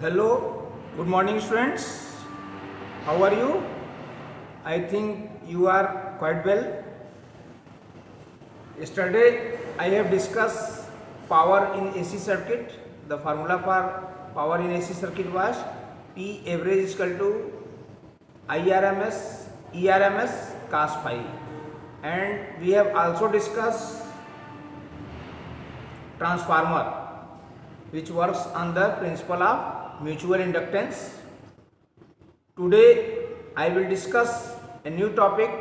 Hello, good morning students. How are you? I think you are quite well. Yesterday I have discussed power in AC circuit. The formula for power in AC circuit was P average is equal to IRMS ERMS cos phi, and we have also discussed transformer which works on the principle of mutual inductance. Today I will discuss a new topic,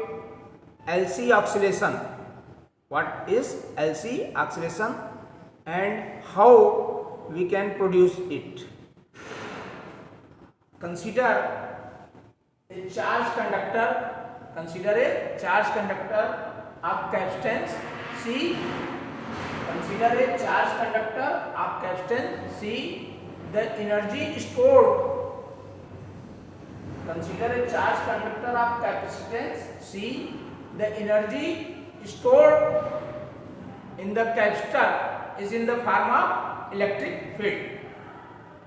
LC oscillation. What is LC oscillation and how we can produce it? Consider a charged conductor. Consider a charged conductor of capacitance C. Consider a charged conductor of capacitance C. The energy stored. Consider a charged conductor of capacitance C. The energy stored in the capacitor is in the form of electric field.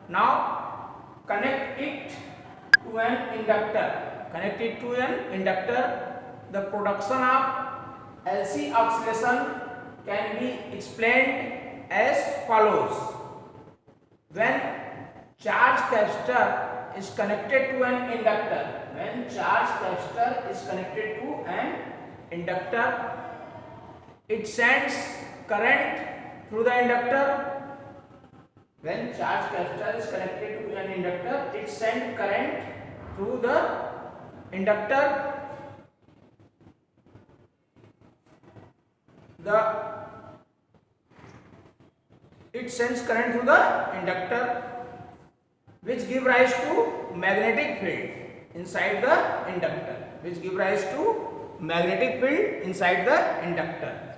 Now connect it to an inductor. Connect it to an inductor. The production of LC oscillation can be explained as follows. When charged capacitor is connected to an inductor, when charged capacitor is connected to an inductor, it sends current through the inductor. When charged capacitor is connected to an inductor, it sends current through the inductor. It sends current through the inductor, which give rise to magnetic field inside the inductor. Which give rise to magnetic field inside the inductor.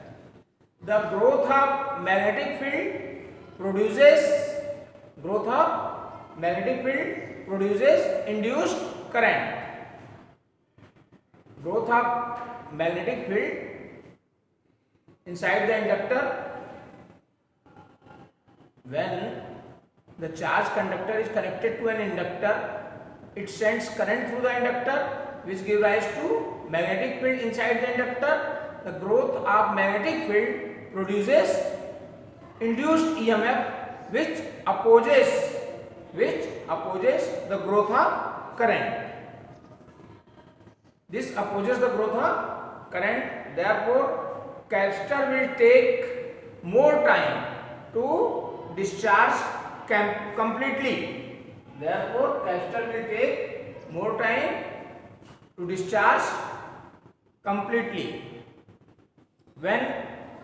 The growth of magnetic field produces induced current. Growth of magnetic field inside the inductor. When the charged conductor is connected to an inductor, it sends current through the inductor, which gives rise to magnetic field inside the inductor. The growth of magnetic field produces induced EMF, which opposes the growth of current. This opposes the growth of current. Therefore, capacitor will take more time to discharge completely. Therefore, capacitor will take more time to discharge completely. When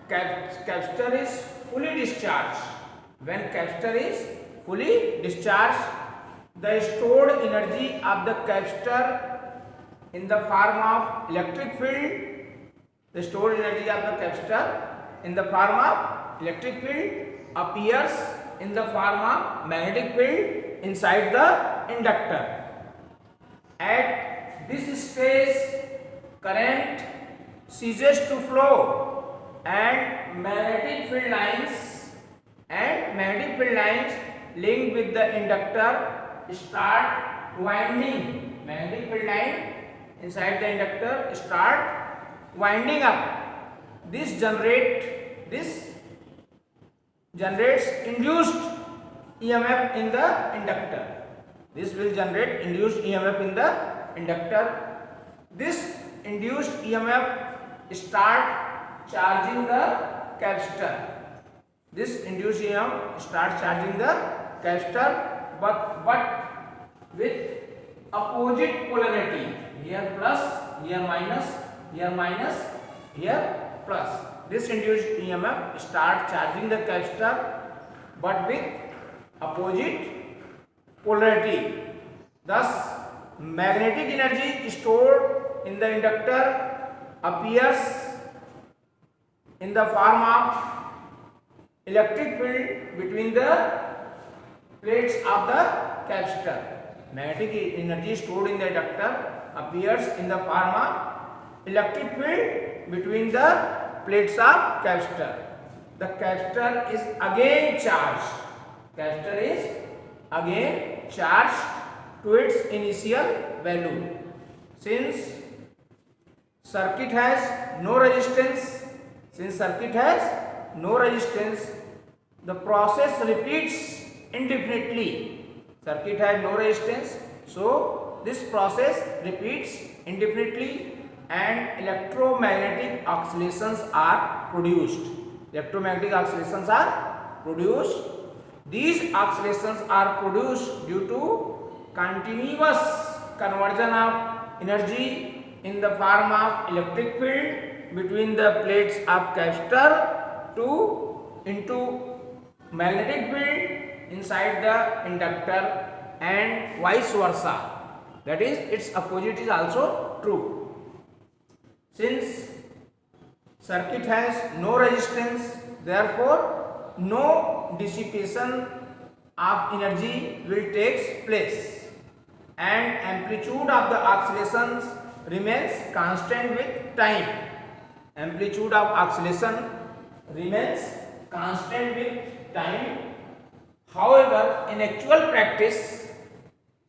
capacitor is fully discharged, the stored energy of the capacitor in the form of electric field, appears in the form of magnetic field inside the inductor. At this stage, current ceases to flow and magnetic field lines linked with the inductor start winding. Magnetic field line inside the inductor start winding up. This generates induced EMF in the inductor. This will generate induced EMF in the inductor. This induced EMF start charging the capacitor. But with opposite polarity. Here plus, here minus, here minus, here plus. This induced EMF start charging the capacitor, but with opposite polarity. Thus, magnetic energy stored in the inductor appears in the form of electric field between the plates of the capacitor. Magnetic energy stored in the inductor appears in the form of electric field between the plates of capacitor. The capacitor is again charged. Capacitor is again charged to its initial value. Since circuit has no resistance, the process repeats indefinitely. Circuit has no resistance, so this process repeats indefinitely and electromagnetic oscillations are produced. These oscillations are produced due to continuous conversion of energy in the form of electric field between the plates of capacitor into magnetic field inside the inductor and vice versa. That is, its opposite is also true. Since circuit has no resistance, therefore no dissipation of energy will take place and amplitude of the oscillations remains constant with time. However, in actual practice,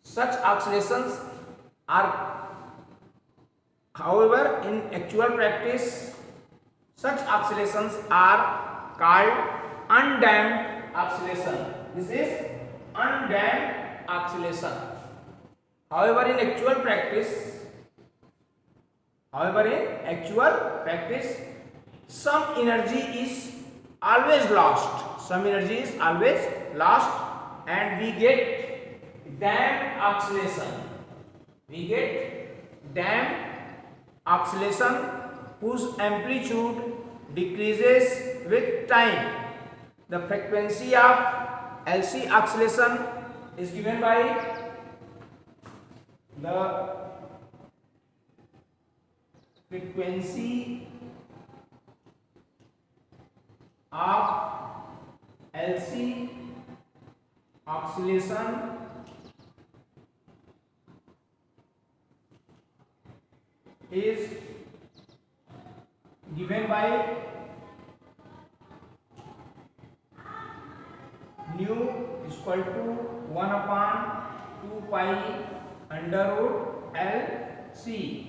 such oscillations are called undamped oscillation. This is undamped oscillation. However, in actual practice, some energy is always lost. And we get damped oscillation whose amplitude decreases with time. The frequency of LC oscillation is given by the frequency of LC oscillation is given by nu equal to 1 upon 2 pi under root LC.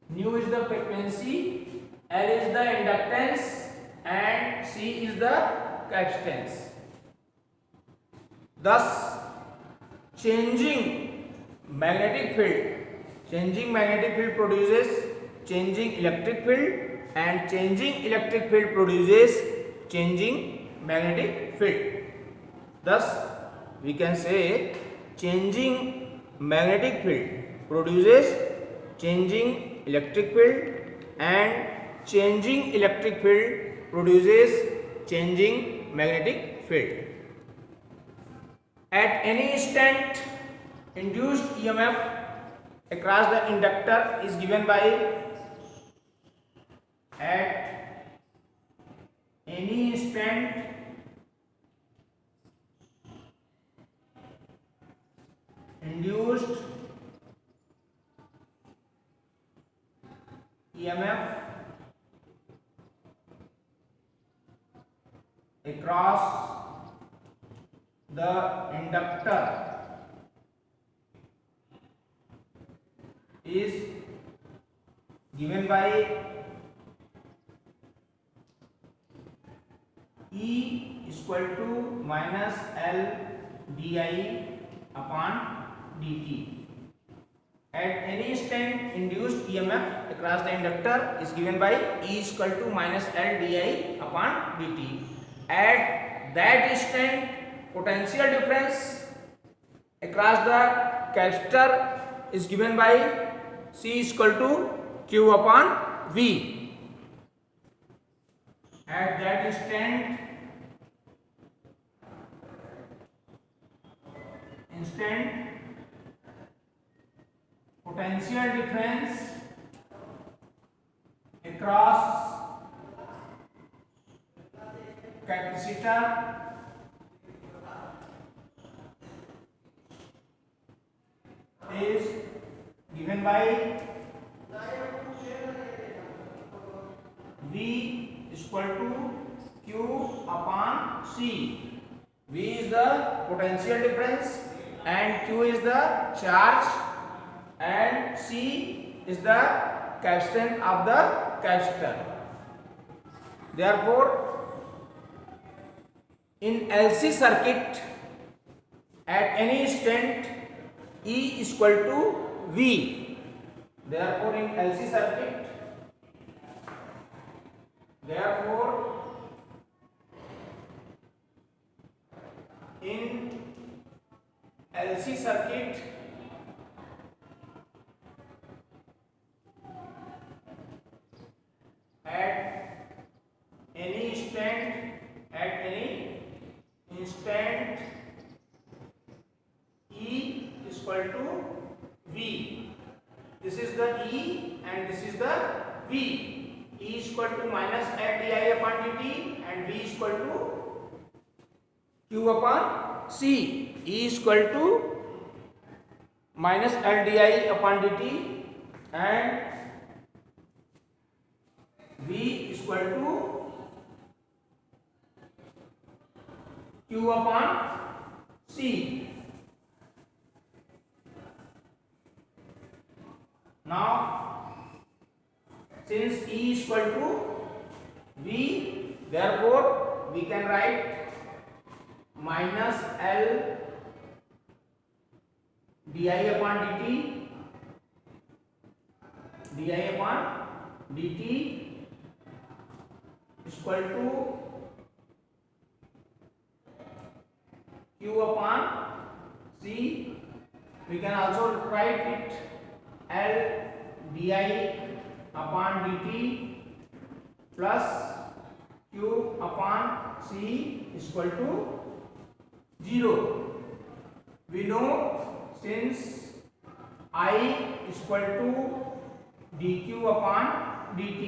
Nu is the frequency, L is the inductance and C is the capacitance. Thus, changing magnetic field produces changing electric field and changing electric field produces changing magnetic field. Thus, we can say changing magnetic field produces changing electric field and changing electric field produces changing magnetic field. At any instant, induced EMF across the inductor is given by at any instant induced EMF across the inductor is given by E equal to minus L di upon dt. At any instant, induced EMF across the inductor is given by E is equal to minus L di upon dt. At that instant, potential difference across the capacitor is given by C is equal to Q upon V. At that instant potential difference across capacitor is given by V is equal to Q upon C. V is the potential difference and Q is the charge and C is the capacitance of the capacitor. Therefore, in LC circuit at any instant E is equal to V. Therefore, in LC circuit, at any instant E is equal to V. This is the E and this is the V. E is equal to minus L di upon dt and V is equal to Q upon C. E is equal to minus L di upon dt and V is equal to Q upon C. Now, since E is equal to V, therefore we can write minus L di upon dt is equal to Q upon C. We can also write it L di upon dt plus Q upon C is equal to 0. We know since I is equal to dq upon dt.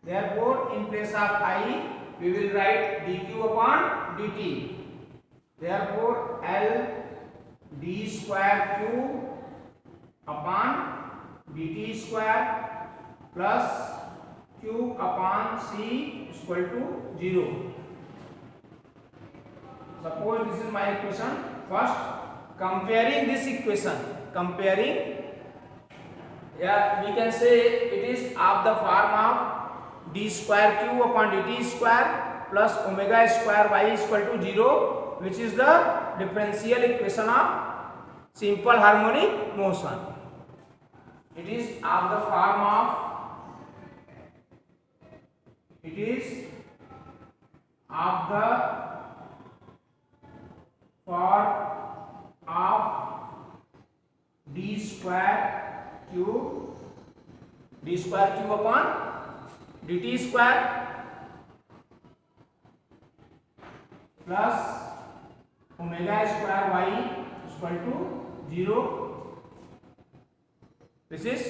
Therefore, in place of I, we will write dq upon dt. Therefore, L d square q upon dt square plus q upon c is equal to 0. Suppose this is my equation. First, comparing this equation, we can say it is of the form of d square q upon dt square plus omega square y is equal to 0, which is the differential equation of simple harmonic motion. It is of the form of d square q upon dt square plus omega square y is equal to 0. This is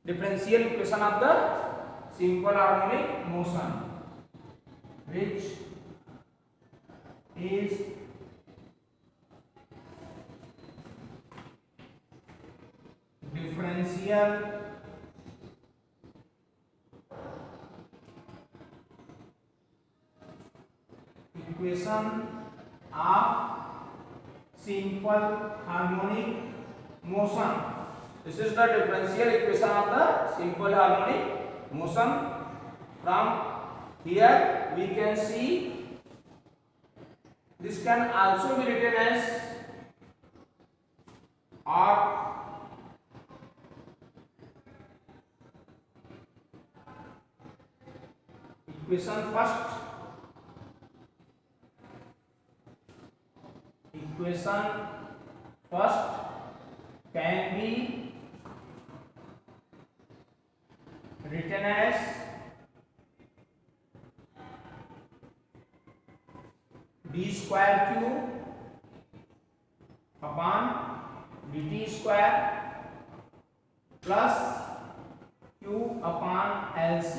differential equation of the simple harmonic motion, which is differential equation of simple harmonic motion. This is the differential equation of the simple harmonic motion. From here we can see this can also be written as or equation first can be written as d square q upon dt square plus q upon lc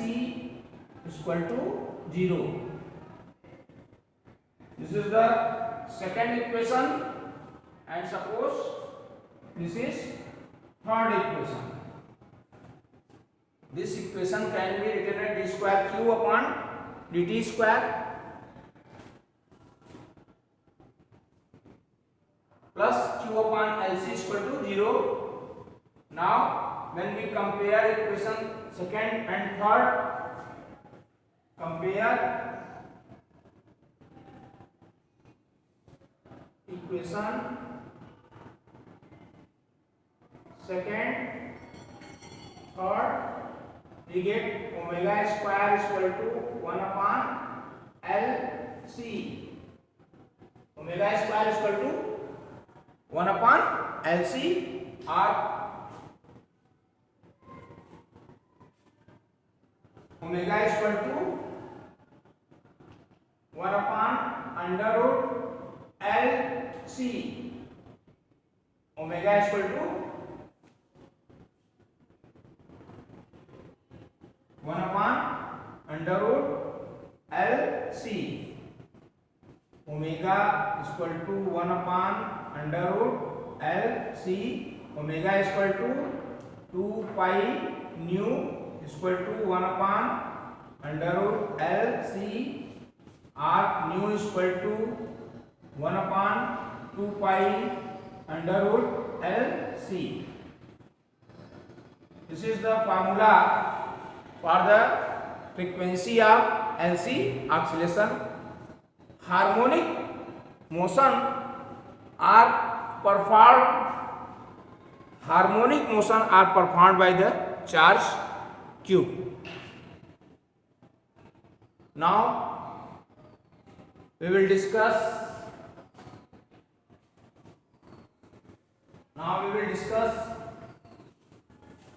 is equal to 0. This is the second equation, and suppose this is third equation. This equation can be written as d square q upon dt square plus Q upon LC is equal to 0. Now when we compare equation second and third, compare equation second, third, we get omega square is equal to 1 upon LC. Omega square is equal to 1 upon LC, or omega is equal to 1 upon under root LC. Omega is equal to 1 upon under root LC. Omega is equal to 1 upon under root LC. Omega is equal to 2 pi nu is equal to 1 upon under root LC, or nu is equal to 1 upon 2 pi under root LC. This is the formula for the frequency of LC oscillation. Harmonic motion are performed by the charge Q. Now we will discuss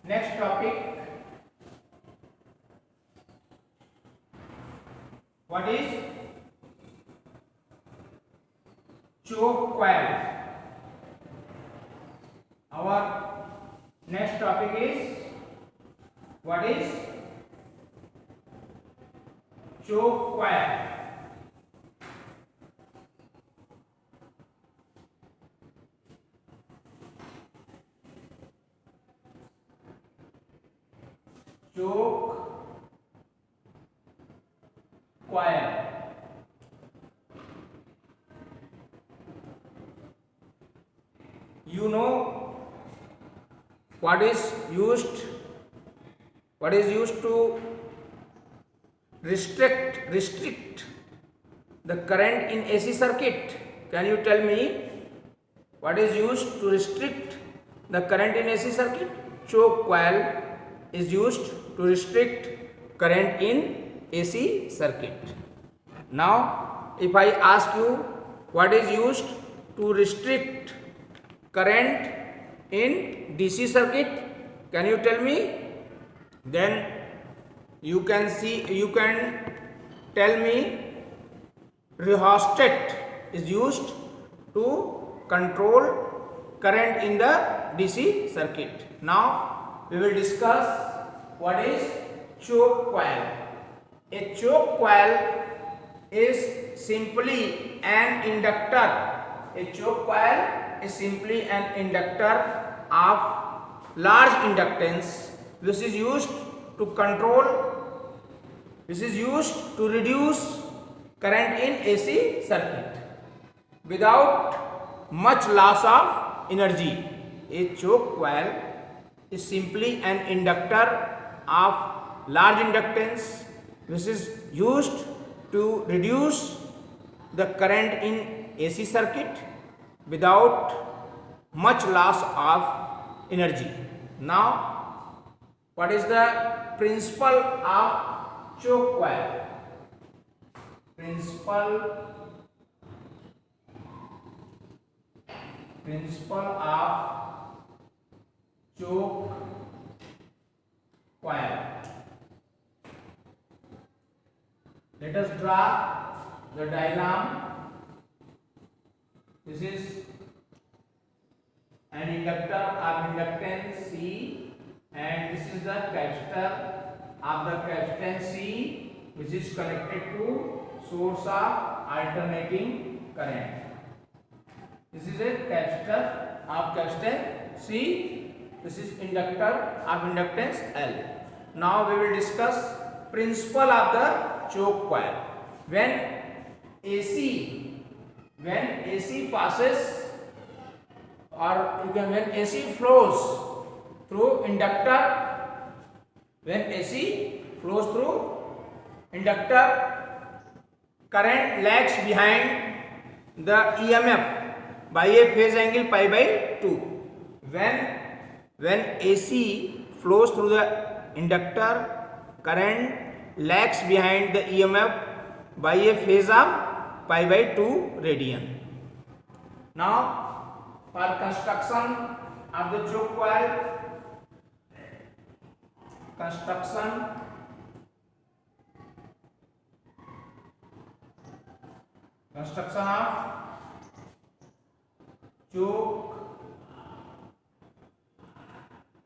next topic. What is choke coil? Our next topic is what is choke coil? Choke coil. You know what is used to restrict the current in AC circuit? Can you tell me what is used to restrict the current in AC circuit? Choke coil is used to restrict current in AC circuit. Now if I ask you what is used to restrict current in DC circuit, can you tell me? Then you can tell me rheostat is used to control current in the DC circuit. Now we will discuss what is choke coil. A choke coil is simply an inductor. A choke coil is simply an inductor of large inductance. This is used to reduce current in AC circuit without much loss of energy. A choke coil is simply an inductor of large inductance. This is used to reduce the current in AC circuit without much loss of energy. Now, what is the principle of choke coil? Principle of choke coil. Let us draw the diagram. This is an inductor of inductance C, and this is the capacitor of the capacitance C, which is connected to source of alternating current. This is a capacitor of capacitance C. This is inductor of inductance L. Now we will discuss principle of the choke coil. When AC passes or you can, when AC flows through inductor, when AC flows through inductor, current lags behind the EMF by a phase angle pi by 2. When AC flows through the inductor, current lags behind the EMF by a phase of pi by 2 radian. Now for construction of the choke coil, construction of choke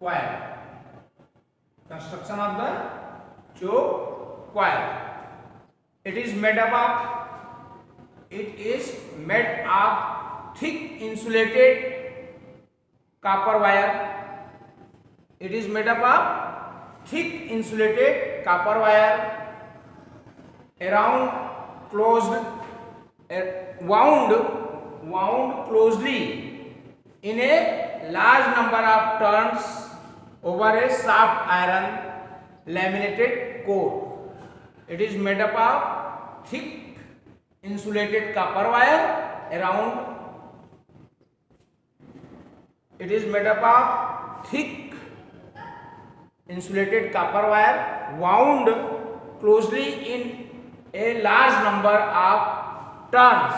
coil, construction of the choke coil. It is made of thick insulated copper wire. It is made up of thick insulated copper wire around closed, wound closely in a large number of turns over a soft iron laminated core. It is made up of thick insulated copper wire around. It is made up of thick insulated copper wire wound closely in a large number of turns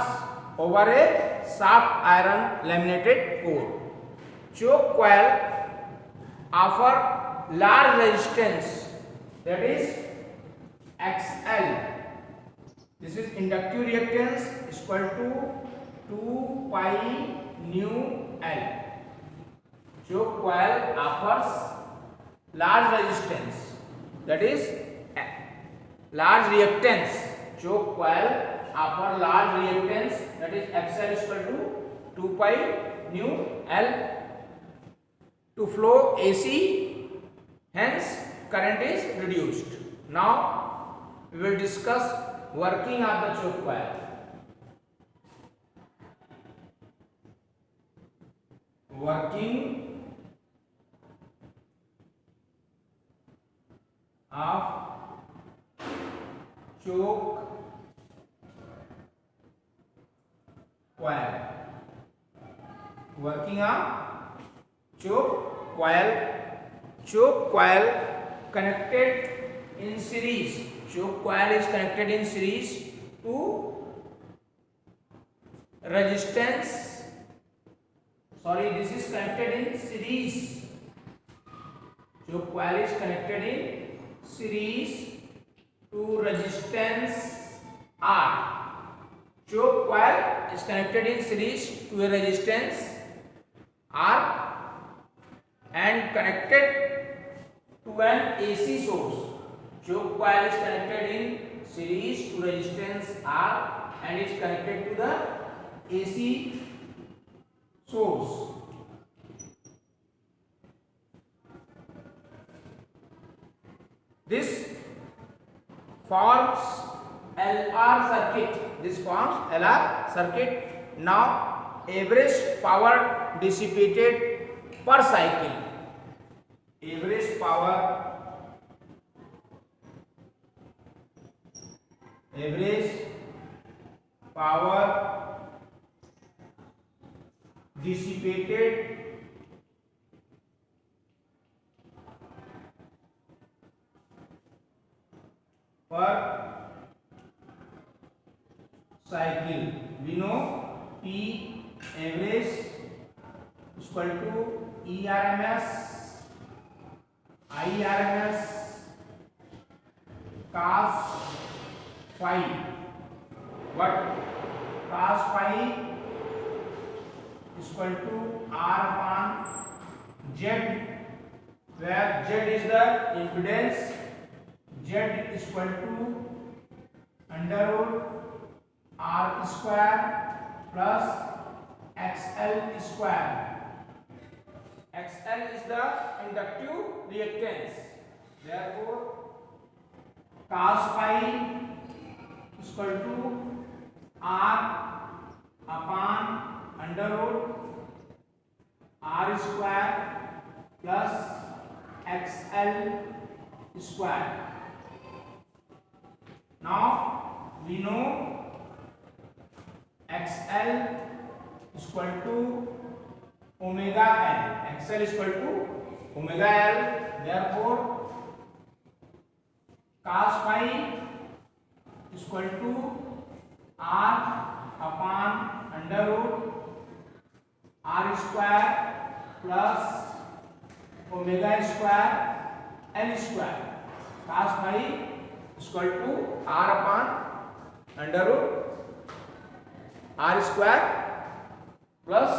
over a soft iron laminated core. Choke coil offer large resistance, that is XL. This is inductive reactance is equal to 2 pi nu L. Choke coil offers large resistance, that is large reactance. Choke coil offer large reactance, that is XL is equal to 2 pi nu L to flow AC, hence current is reduced. Now we will discuss working of the choke coil. Working of choke coil. Working of choke coil. Choke coil connected in series. Choke coil is connected in series to resistance. Sorry, this is connected in series. Choke coil is connected in series to resistance R. Choke coil is connected in series to a resistance R and connected to an AC source. Choke coil is connected in series to resistance R and is connected to the AC source. This forms LR circuit. This forms LR circuit. Now average power dissipated per cycle. Average power dissipated per cycle. We know P average is equal to ERMS, IRMS, cos phi. What? Cos phi is equal to R upon Z, where Z is the impedance. Z is equal to under root R square plus XL square. XL is the inductive reactance. Therefore, cos phi is equal to R upon under root square plus XL square. Now we know XL is equal to omega L. XL is equal to omega L. Therefore, cos phi is equal to R upon under root R square plus omega square L square. Cos phi is equal to R upon under root R square plus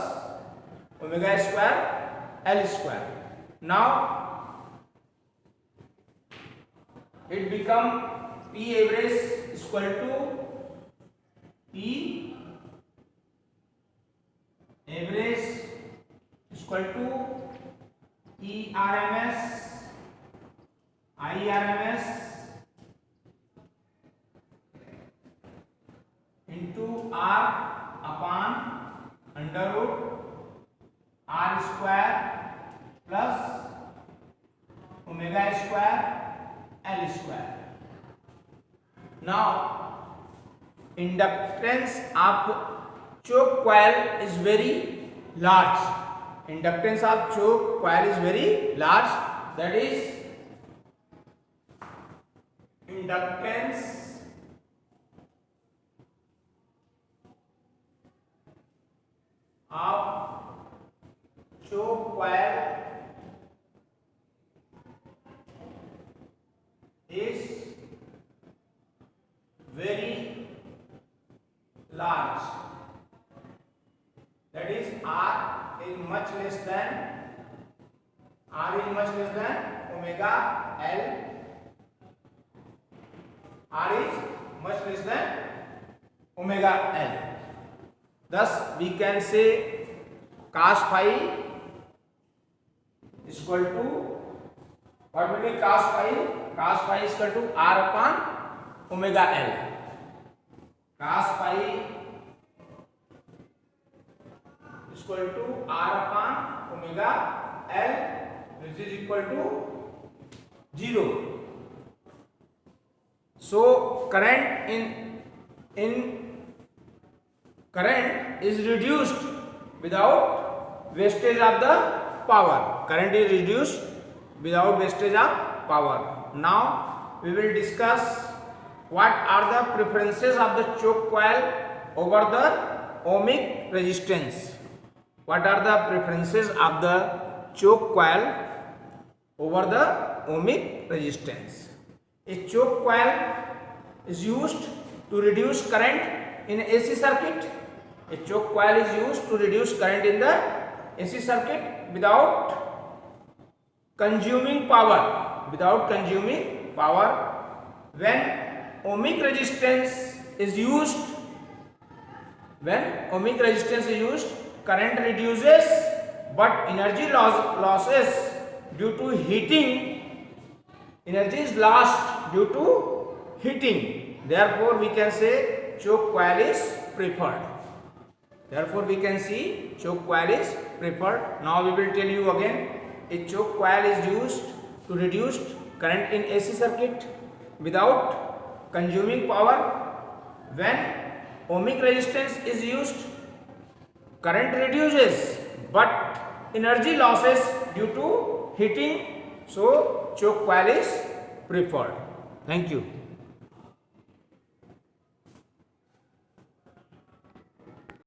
omega square L square. Now it become P average is equal to P average is equal to ERMS IRMS into R upon under root R square plus omega square L square. Now inductance of choke coil is very large. Inductance of choke coil is very large. That is inductance of choke coil is very large. That is R is much less than omega L. R is much less than omega L. Thus we can say cos phi is equal to, what will be cos phi? Cos phi is equal to R upon omega L. Cos phi is equal to R upon omega L, which is equal to 0. So current current is reduced without wastage of the power. Current is reduced without wastage of power. Now we will discuss what are the preferences of the choke coil over the ohmic resistance. What are the preferences of the choke coil over the ohmic resistance? A choke coil is used to reduce current in AC circuit. A choke coil is used to reduce current in the AC circuit without consuming power. When ohmic resistance is used, current reduces, but energy losses due to heating. Energy is lost due to heating. Therefore, we can say choke coil is preferred. Now we will tell you again. A choke coil is used to reduce current in AC circuit without consuming power. When ohmic resistance is used, current reduces but energy losses due to heating. So choke coil is preferred. Thank you.